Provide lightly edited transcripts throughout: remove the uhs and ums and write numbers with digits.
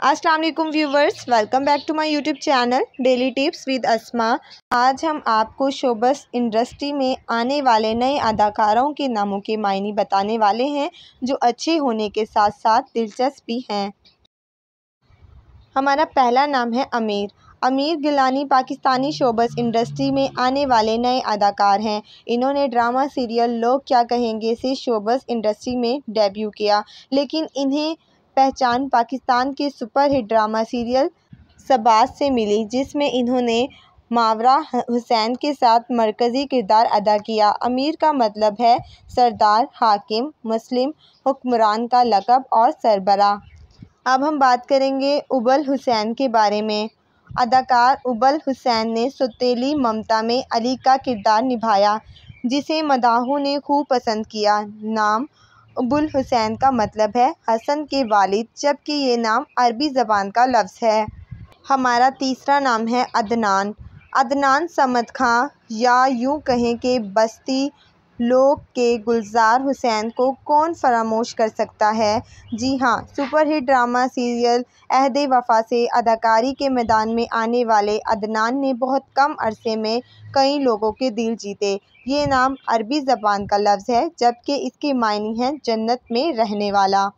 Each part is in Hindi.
अस्सलाम वालेकुम viewers, welcome back to my YouTube channel daily tips with Asma. आज हम आपको शोबस इंडस्ट्री में आने वाले नए अदाकारों के नामों के मायने बताने वाले हैं जो अच्छे होने के साथ साथ दिलचस्प भी हैं। हमारा पहला नाम है आमिर। आमिर गिलानी पाकिस्तानी शोबस इंडस्ट्री में आने वाले नए अदाकार हैं। इन्होंने ड्रामा सीरियल लोग क्या कहेंगे से शोबस इंडस्ट्री में डेब्यू किया, लेकिन इन्हें पहचान पाकिस्तान के सुपरहिट ड्रामा सीरियल शहबाज से मिली, जिसमें इन्होंने मावरा हुसैन के साथ मरकज़ी किरदार अदा किया। आमिर का मतलब है सरदार, हाकिम, मुस्लिम हुक्मरान का लक़ब और सरबराह। अब हम बात करेंगे उबल हुसैन के बारे में। अदाकार उबल हुसैन ने सौतेली ममता में अली का किरदार निभाया, जिसे मदाहों ने खूब पसंद किया। नाम उबुल हुसैन का मतलब है हसन के वालिद, जबकि ये नाम अरबी ज़बान का लफ्ज़ है। हमारा तीसरा नाम है अदनान। अदनान समद खां, या यूँ कहें कि बस्ती लोग के गुलजार हुसैन को कौन फरामोश कर सकता है। जी हाँ, सुपरहिट ड्रामा सीरियल अहद वफ़ा से अदाकारी के मैदान में आने वाले अदनान ने बहुत कम अरसे में कई लोगों के दिल जीते। ये नाम अरबी ज़बान का लफ्ज़ है, जबकि इसके मायने हैं जन्नत में रहने वाला।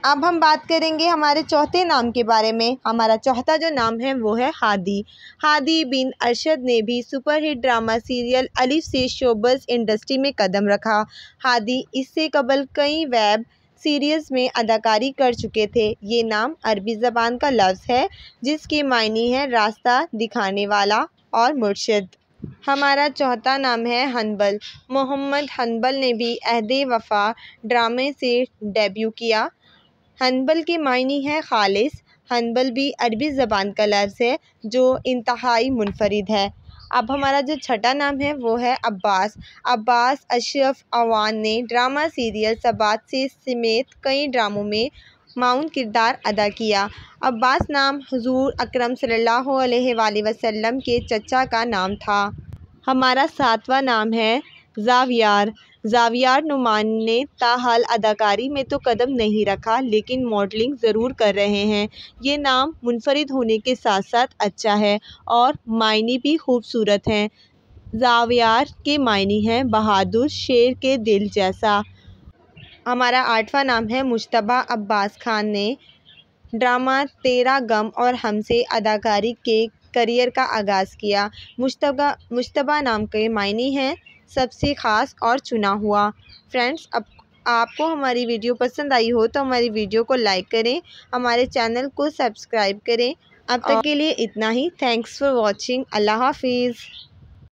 अब हम बात करेंगे हमारे चौथे नाम के बारे में। हमारा चौथा जो नाम है वो है हादी। हादी बिन अरशद ने भी सुपरहिट ड्रामा सीरियल अलिफ से शोबस इंडस्ट्री में कदम रखा। हादी इससे कबल कई वेब सीरीज़ में अदाकारी कर चुके थे। ये नाम अरबी ज़बान का लफ्ज़ है, जिसके मायने हैं रास्ता दिखाने वाला और मुर्शिद। हमारा चौथा नाम है हनबल। मोहम्मद हनबल ने भी अहद वफ़ा ड्रामे से डेब्यू किया। हनबल के मायने हैं खालिस। हनबल भी अरबी ज़बान का लफ्ज़ है जो इंतहाई मुनफरिद है। अब हमारा जो छठा नाम है वो है अब्बास। अब्बास अशरफ अवान ने ड्रामा सीरियल शहबाज से समेत कई ड्रामों में माउन किरदार अदा किया। अब्बास नाम हुज़ूर अकरम सल्लल्लाहु अलैहि वसल्लम के चचा का नाम था। हमारा सातवां नाम है ज़ावियार। ज़ावियार नुमान ने ताहाल अदाकारी में तो कदम नहीं रखा, लेकिन मॉडलिंग ज़रूर कर रहे हैं। ये नाम मुनफरिद होने के साथ साथ अच्छा है और मायने भी खूबसूरत हैं। ज़ावियार के मायने हैं बहादुर, शेर के दिल जैसा। हमारा आठवां नाम है मुश्तबा। अब्बास खान ने ड्रामा तेरा गम और हमसे अदाकारी के करियर का आगाज़ किया। मुश्तबा नाम के मायने हैं सबसे ख़ास और चुना हुआ। फ्रेंड्स, अब आपको हमारी वीडियो पसंद आई हो तो हमारी वीडियो को लाइक करें, हमारे चैनल को सब्सक्राइब करें। अब तक के लिए इतना ही। Thanks for watching. अल्लाह हाफिज़।